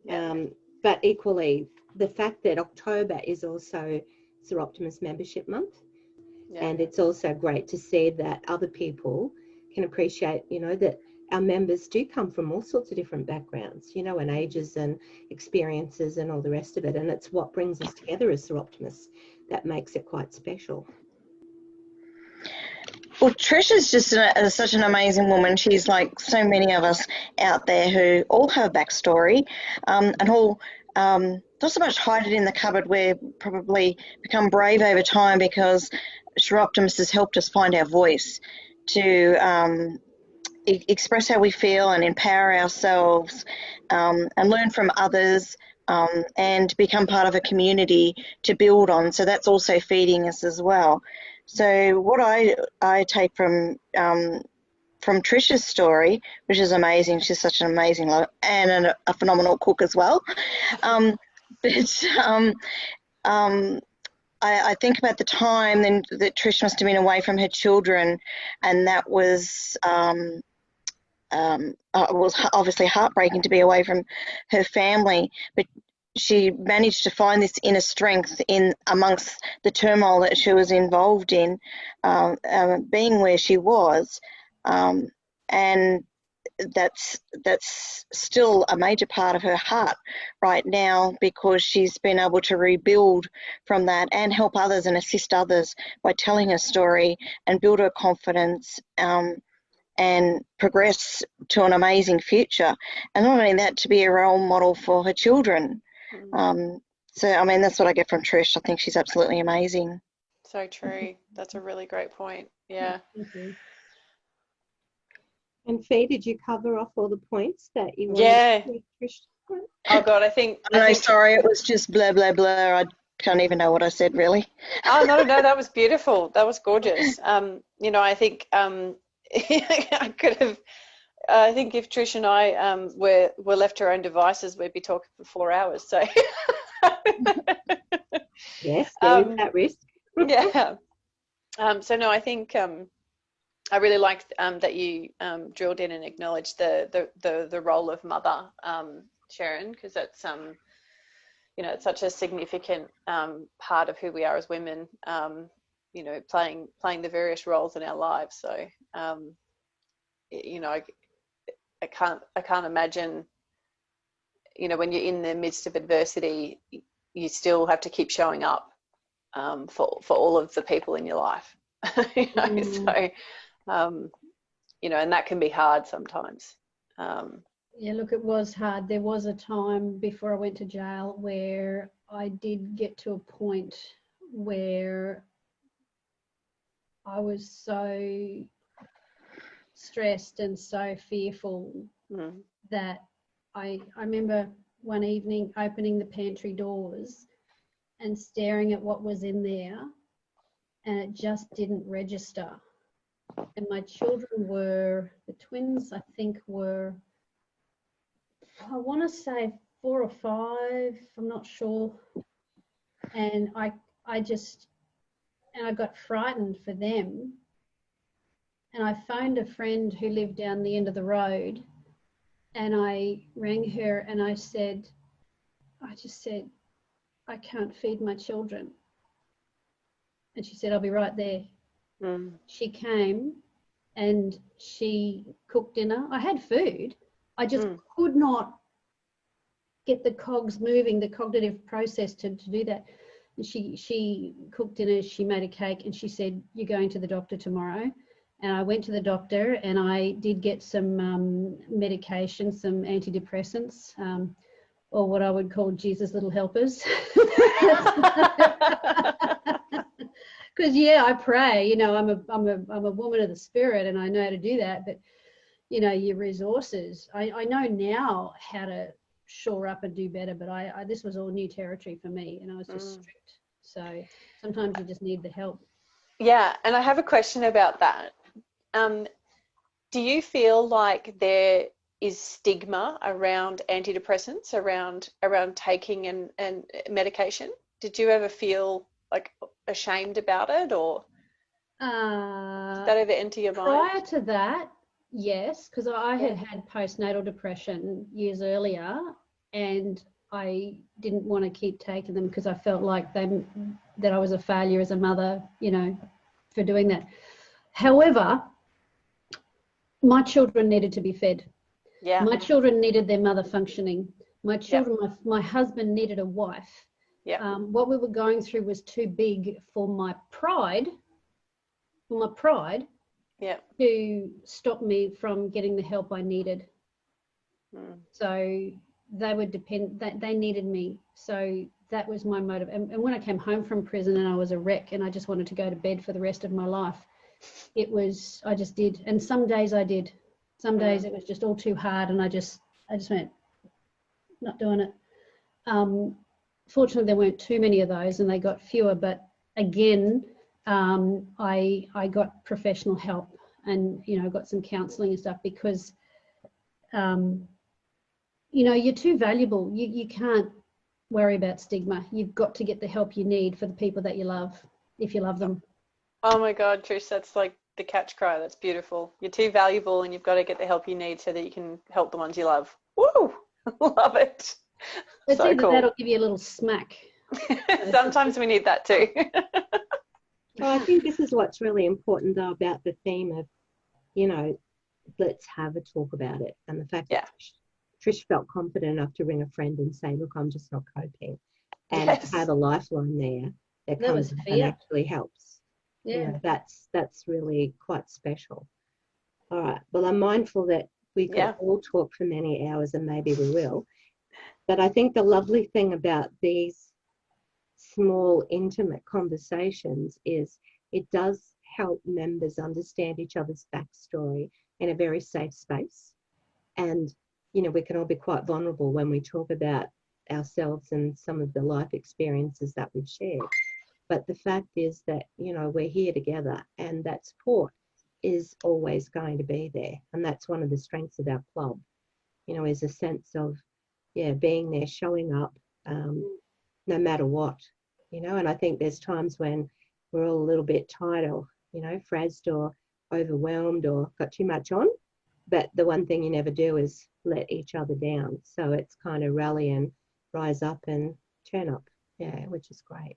But equally, the fact that October is also Soroptimist Membership Month, and it's also great to see that other people can appreciate, that our members do come from all sorts of different backgrounds, and ages and experiences and all the rest of it. And it's what brings us together as Soroptimists that makes it quite special. Well, Trish is just such an amazing woman. She's like so many of us out there who all have a backstory, and all not so much hide it in the cupboard. We've probably become brave over time because Soroptimist has helped us find our voice to express how we feel and empower ourselves, and learn from others, and become part of a community to build on. So that's also feeding us as well. So what I take from Trish's story, which is amazing, she's such an amazing and a phenomenal cook as well. I think about the time then that Trish must have been away from her children, and that was obviously heartbreaking to be away from her family, but she managed to find this inner strength in amongst the turmoil that she was involved in, being where she was, and that's still a major part of her heart right now, because she's been able to rebuild from that and help others and assist others by telling her story and build her confidence, and progress to an amazing future. And not only that, to be a role model for her children. So, I mean, that's what I get from Trish. I think she's absolutely amazing. So true. That's a really great point. Yeah. Mm-hmm. And Fee, did you cover off all the points that you wanted? Yeah. Trish? Oh God, I think. Sorry, it was just blah blah blah. I can't even know what I said really. Oh no, that was beautiful. That was gorgeous. I think I could have. I think if Trish and I were left to our own devices, we'd be talking for 4 hours. So yes, there is that risk. Yeah. So no, I think I really liked that you drilled in and acknowledged the role of mother, Sherryn, because that's it's such a significant part of who we are as women. Playing the various roles in our lives. So I can't imagine, when you're in the midst of adversity, you still have to keep showing up for all of the people in your life. So and that can be hard sometimes. Yeah, look, it was hard. There was a time before I went to jail where I did get to a point where I was so stressed and so fearful that I remember one evening opening the pantry doors and staring at what was in there, and it just didn't register. And my children were, the twins I think were, I want to say 4 or 5, I'm not sure. And I got frightened for them. And I phoned a friend who lived down the end of the road, and I rang her and I just said, I can't feed my children. And she said, I'll be right there. She came and she cooked dinner. I had food. I just could not get the cogs moving, the cognitive process to do that. And she cooked dinner, she made a cake, and she said, you're going to the doctor tomorrow. And I went to the doctor and I did get some medication, some antidepressants, or what I would call Jesus' little helpers. Because I pray. I'm a woman of the spirit, and I know how to do that. But your resources. I know now how to shore up and do better. But this was all new territory for me, and I was just strict. So sometimes you just need the help. Yeah, and I have a question about that. Do you feel like there is stigma around antidepressants, around taking and medication? Did you ever feel like ashamed about it, or did that ever enter your mind? Prior to that, yes, because I had postnatal depression years earlier, and I didn't want to keep taking them because I felt like that I was a failure as a mother, you know, for doing that. However, my children needed to be fed. Yeah. My children needed their mother functioning. My children, Yep. my husband needed a wife. Yeah. What we were going through was too big for my pride, Yeah. to stop me from getting the help I needed. So they would they needed me. So that was my motive. And when I came home from prison and I was a wreck and I just wanted to go to bed for the rest of my life, I just did. And some days I did. Some days it was just all too hard and I just went, not doing it. Fortunately, there weren't too many of those and they got fewer. But again, I got professional help and, you know, got some counselling and stuff because, you know, you're too valuable. You can't worry about stigma. You've got to get the help you need for the people that you love, if you love them. Oh my God, Trish, that's like the catch cry. That's beautiful. You're too valuable and you've got to get the help you need so that you can help the ones you love. Woo! Love it. It's so either cool. that or give you a little smack. Sometimes we need that too. Well, I think this is what's really important though about the theme of, you know, let's have a talk about it. And the fact that Trish felt confident enough to ring a friend and say, look, I'm just not coping. And have a lifeline there that comes and actually helps. Yeah. You know, that's really quite special. All right. Well, I'm mindful that we could all talk for many hours and maybe we will. But I think the lovely thing about these small, intimate conversations is it does help members understand each other's backstory in a very safe space. And, you know, we can all be quite vulnerable when we talk about ourselves and some of the life experiences that we've shared. But the fact is that, you know, we're here together and that support is always going to be there. And that's one of the strengths of our club, you know, is a sense of, being there, showing up, no matter what, you know. And I think there's times when we're all a little bit tired or, you know, frazzed or overwhelmed or got too much on. But the one thing you never do is let each other down. So it's kind of rally and rise up and turn up, which is great.